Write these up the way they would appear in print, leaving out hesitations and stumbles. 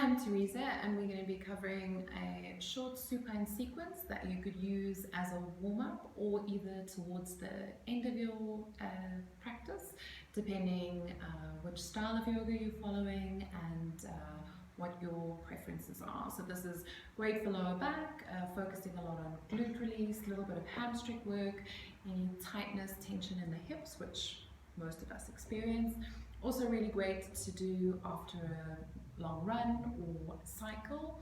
I'm Teresa, and we're going to be covering a short supine sequence that you could use as a warm-up or either towards the end of your practice, depending which style of yoga you're following and what your preferences are. So this is great for lower back, focusing a lot on glute release, a little bit of hamstring work, any tightness, tension in the hips, which most of us experience. Also really great to do after a long run or cycle.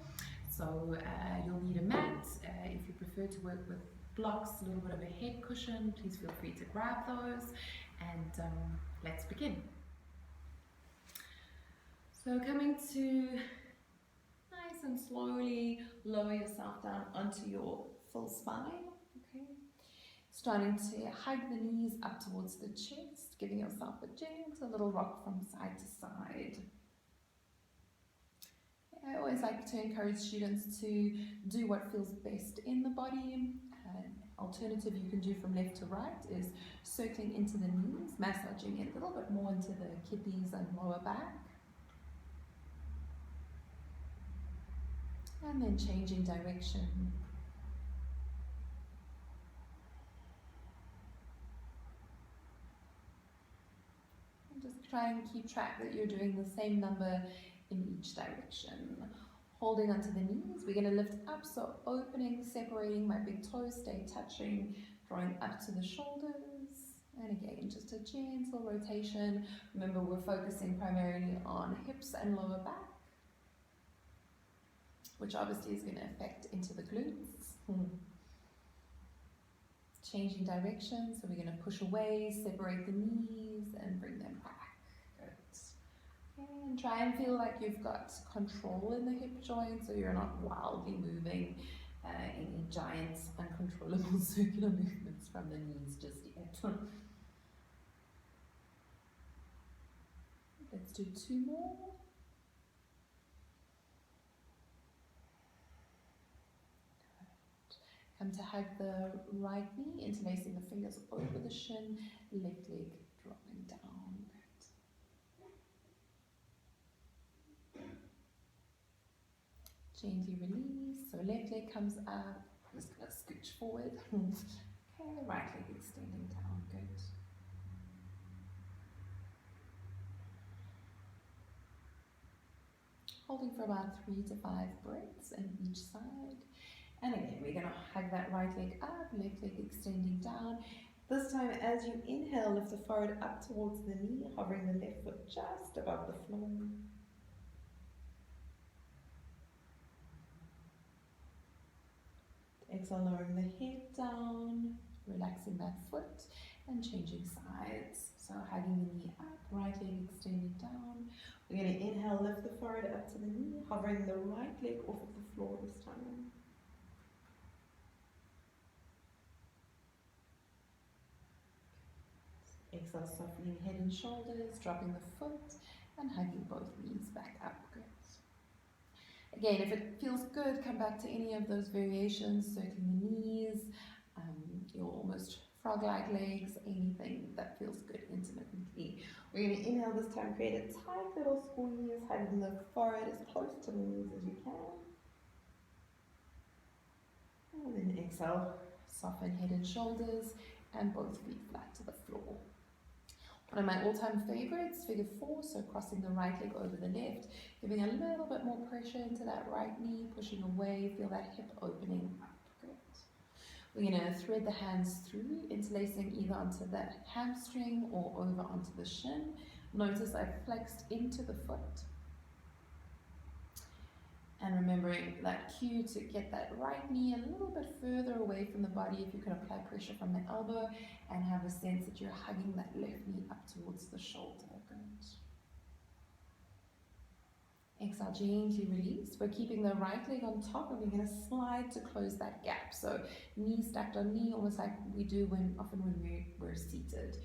So you'll need a mat. If you prefer to work with blocks, a little bit of a head cushion, please feel free to grab those, and let's begin. So coming to nice and slowly lower yourself down onto your full spine. Okay. Starting to hug the knees up towards the chest, giving yourself a gentle little rock from side to side. I always like to encourage students to do what feels best in the body. An alternative you can do from left to right is circling into the knees, massaging it a little bit more into the kidneys and lower back. And then changing direction. And just try and keep track that you're doing the same number in each direction. Holding onto the knees, we're going to lift up, so opening, separating, my big toes stay touching, drawing up to the shoulders, and again, just a gentle rotation. Remember, we're focusing primarily on hips and lower back, which obviously is going to affect into the glutes. Changing direction, so we're going to push away, separate the knees, and bring them back. And try and feel like you've got control in the hip joint, so you're not wildly moving any giant uncontrollable circular movements from the knees just yet. Let's do two more. Good. Come to hug the right knee, interlacing the fingers over the shin, left leg dropping down. Gently release, so left leg comes up, I'm just going to scooch forward. Okay, right leg extending down, good. Holding for about 3 to 5 breaths in each side. And again, we're going to hug that right leg up, left leg extending down. This time, as you inhale, lift the forehead up towards the knee, hovering the left foot just above the floor. Exhale, lowering the head down, relaxing that foot, and changing sides. So hugging the knee up, right leg extending down. We're going to inhale, lift the forehead up to the knee, hovering the right leg off of the floor this time. Exhale, softening head and shoulders, dropping the foot, and hugging both knees back up. Good. Again, if it feels good, come back to any of those variations, circling the knees, your almost frog-like legs, anything that feels good intermittently. We're going to inhale this time, create a tight little squeeze, hugging the forehead as close to the knees as you can. And then exhale, soften head and shoulders, and both feet flat to the floor. One of my all-time favorites, figure 4, so crossing the right leg over the left, giving a little bit more pressure into that right knee, pushing away, feel that hip opening up. Great. We're going to thread the hands through, interlacing either onto that hamstring or over onto the shin. Notice I've flexed into the foot. And remembering that cue to get that right knee a little bit further away from the body, if you can apply pressure from the elbow and have a sense that you're hugging that left knee up towards the shoulder. Good. Exhale, gently release. We're keeping the right leg on top and we're going to slide to close that gap. So knee stacked on knee, almost like we do often when we're seated.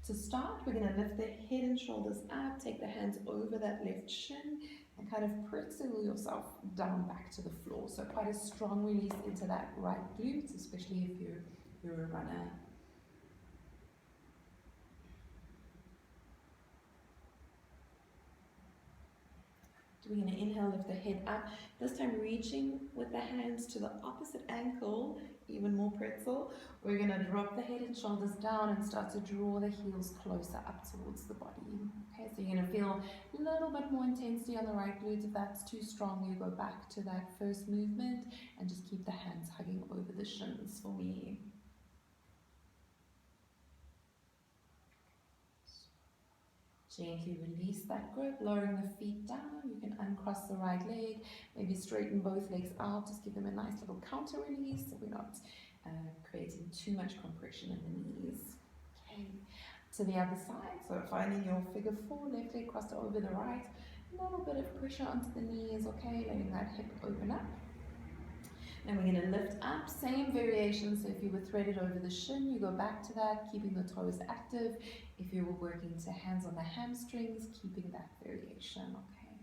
To start, we're going to lift the head and shoulders up, take the hands over that left shin, and kind of pretzel yourself down back to the floor. So quite a strong release into that right glute, especially if you're a runner. We're going to inhale, lift the head up. This time reaching with the hands to the opposite ankle, even more pretzel. We're going to drop the head and shoulders down and start to draw the heels closer up towards the body. Okay, so you're going to feel a little bit more intensity on the right glute. If that's too strong, you go back to that first movement and just keep the hands hugging over the shins for me. Gently release that grip, lowering the feet down. You can uncross the right leg, maybe straighten both legs out, just give them a nice little counter release so we're not creating too much compression in the knees. Okay, to the other side, so finding your figure four, left leg crossed over the right, a little bit of pressure onto the knees, okay, letting that hip open up. And we're going to lift up, same variation, so if you were threaded over the shin, you go back to that, keeping the toes active. If you were working to hands on the hamstrings, keeping that variation, okay.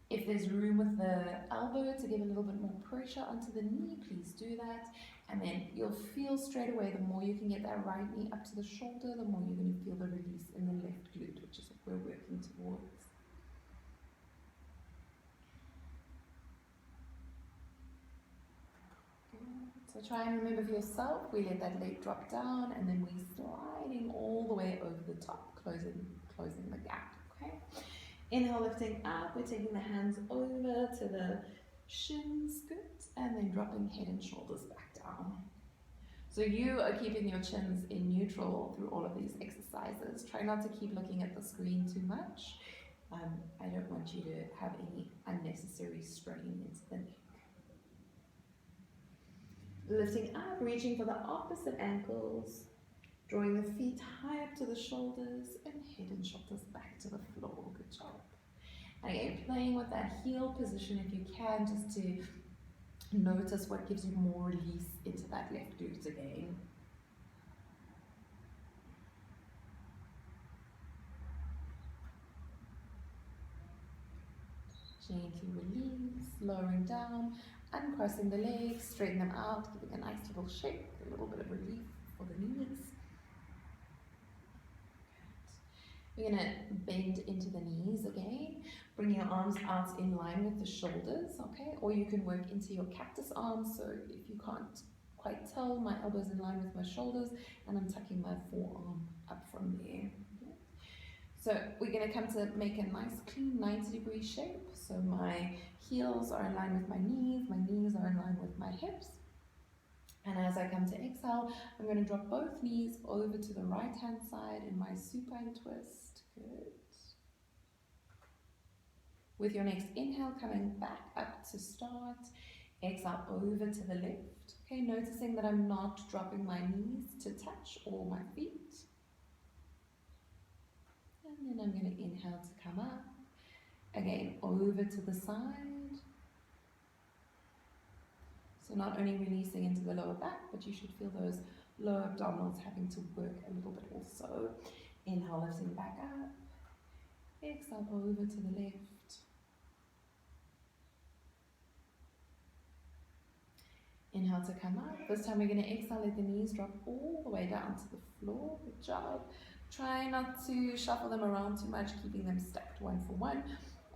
If there's room with the elbow to give a little bit more pressure onto the knee, please do that. And then you'll feel straight away, the more you can get that right knee up to the shoulder, the more you're going to feel the release in the left glute, which is what we're working towards. So try and remember for yourself, we let that leg drop down and then we're sliding all the way over the top, closing the gap, okay? Inhale, lifting up, we're taking the hands over to the shins, good, and then dropping head and shoulders back down. So you are keeping your chins in neutral through all of these exercises. Try not to keep looking at the screen too much. I don't want you to have any unnecessary strain into the neck. Lifting up, reaching for the opposite ankles, drawing the feet high up to the shoulders and head and shoulders back to the floor. Good job. And again, playing with that heel position if you can, just to notice what gives you more release into that left glute again. Gently release, lowering down, uncrossing the legs, straighten them out, giving a nice little shake, a little bit of relief for the knees. We're going to bend into the knees again. Bring your arms out in line with the shoulders, okay? Or you can work into your cactus arms. So if you can't quite tell, my elbow's in line with my shoulders and I'm tucking my forearm up from there. Okay? So we're going to come to make a nice clean 90-degree shape. So my heels are in line with my knees are in line with my hips. And as I come to exhale, I'm going to drop both knees over to the right hand side in my supine twist. Good. With your next inhale, coming back up to start. Exhale over to the left. Okay, noticing that I'm not dropping my knees to touch or my feet. And then I'm going to inhale to come up. Again, over to the side. So not only releasing into the lower back, but you should feel those lower abdominals having to work a little bit also. Inhale, lifting back up. Exhale, over to the left. Inhale to come up. This time we're going to exhale, let the knees drop all the way down to the floor. Good job. Try not to shuffle them around too much, keeping them stacked one for one.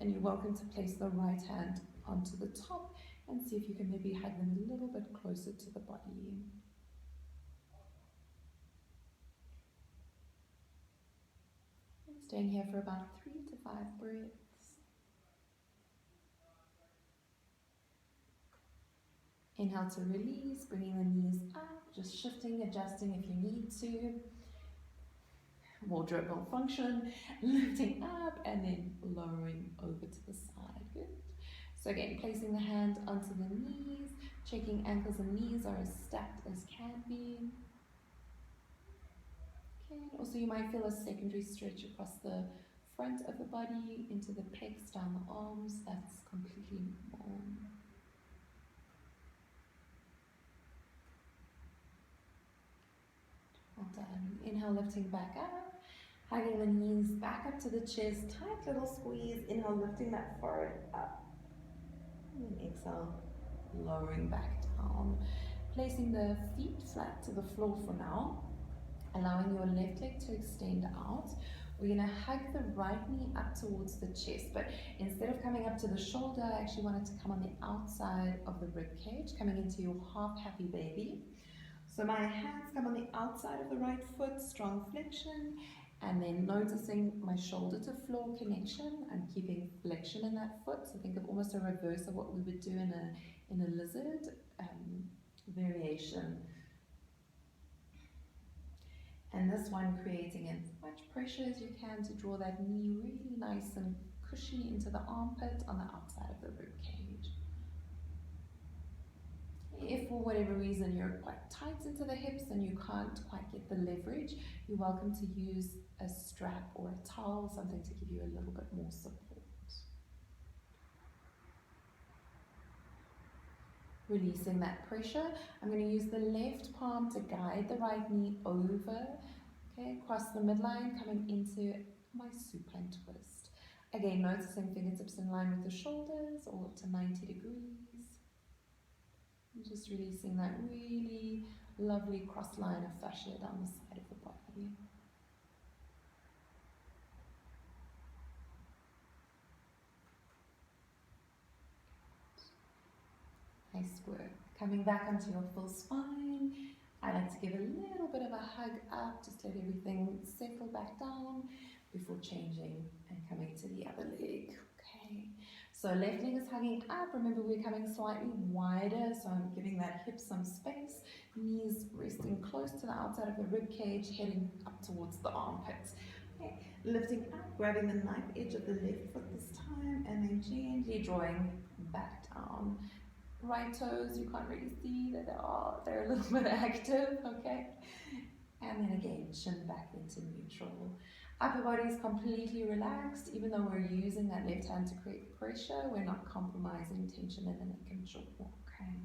And you're welcome to place the right hand onto the top and see if you can maybe hug them a little bit closer to the body. And staying here for about 3 to 5 breaths. Inhale to release, bringing the knees up, just shifting, adjusting if you need to. Wardrobe malfunction, lifting up and then lowering over to the side. Good. So again, placing the hand onto the knees, checking ankles and knees are as stacked as can be. Okay, also you might feel a secondary stretch across the front of the body, into the pecs, down the arms. That's completely normal. Well done. Inhale, lifting back up, hugging the knees back up to the chest, tight little squeeze. Inhale, lifting that forehead up. And then exhale, lowering back down. Placing the feet flat to the floor for now, allowing your left leg to extend out. We're going to hug the right knee up towards the chest, but instead of coming up to the shoulder, I actually want it to come on the outside of the rib cage, coming into your half happy baby. So my hands come on the outside of the right foot, strong flexion, and then noticing my shoulder to floor connection. I'm keeping flexion in that foot, so think of almost a reverse of what we would do in a lizard variation. And this one creating as much pressure as you can to draw that knee really nice and cushy into the armpit on the outside of the rib cage. If for whatever reason you're quite tight into the hips and you can't quite get the leverage, you're welcome to use a strap or a towel, something to give you a little bit more support. Releasing that pressure, I'm going to use the left palm to guide the right knee over, okay, across the midline, coming into my supine twist. Again, noticing fingertips in line with the shoulders or to 90 degrees. And just releasing that really lovely cross line of fascia down the side of the body. Nice work. Coming back onto your full spine, I like to give a little bit of a hug up, just let everything settle back down before changing and coming to the other leg. Okay, so left leg is hugging up. Remember, we're coming slightly wider, so I'm giving that hip some space. Knees resting close to the outside of the rib cage, heading up towards the armpits. Okay, lifting up, grabbing the knife edge of the left foot this time, and then gently drawing back down. Right toes, you can't really see that they're a little bit active, okay? And then again, chin back into neutral. Upper body is completely relaxed, even though we're using that left hand to create pressure, we're not compromising tension in the neck and jaw, okay?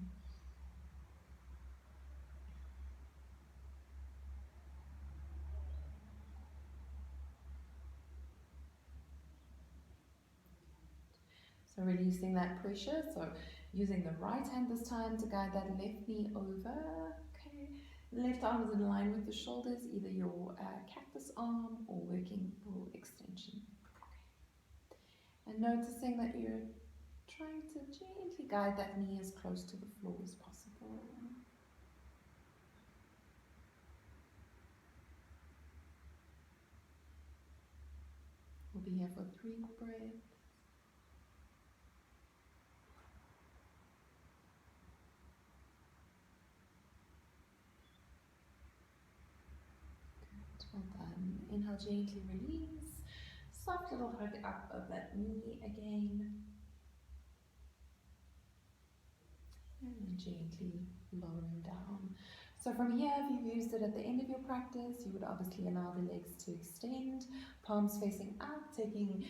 So releasing that pressure, so using the right hand this time to guide that left knee over, okay? Left arm is in line with the shoulders, either your cactus arm or working bull extension. Okay. And noticing that you're trying to gently guide that knee as close to the floor as possible. We'll be here for 3 breaths. Well done. Inhale, gently release. Soft little hug up of that knee again. And then gently lowering down. So from here, if you've used it at the end of your practice, you would obviously allow the legs to extend, palms facing up, taking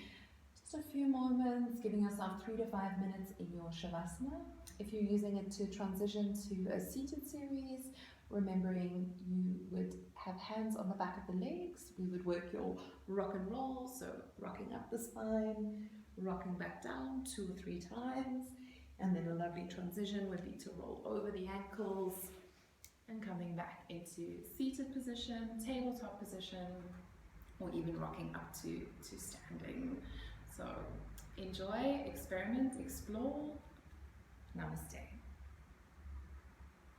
just a few moments, giving yourself 3 to 5 minutes in your Shavasana. If you're using it to transition to a seated series, remembering you would have hands on the back of the legs, we would work your rock and roll, so rocking up the spine, rocking back down 2 or 3 times, and then a lovely transition would be to roll over the ankles and coming back into seated position, tabletop position, or even rocking up to standing. So enjoy, experiment, explore. Namaste.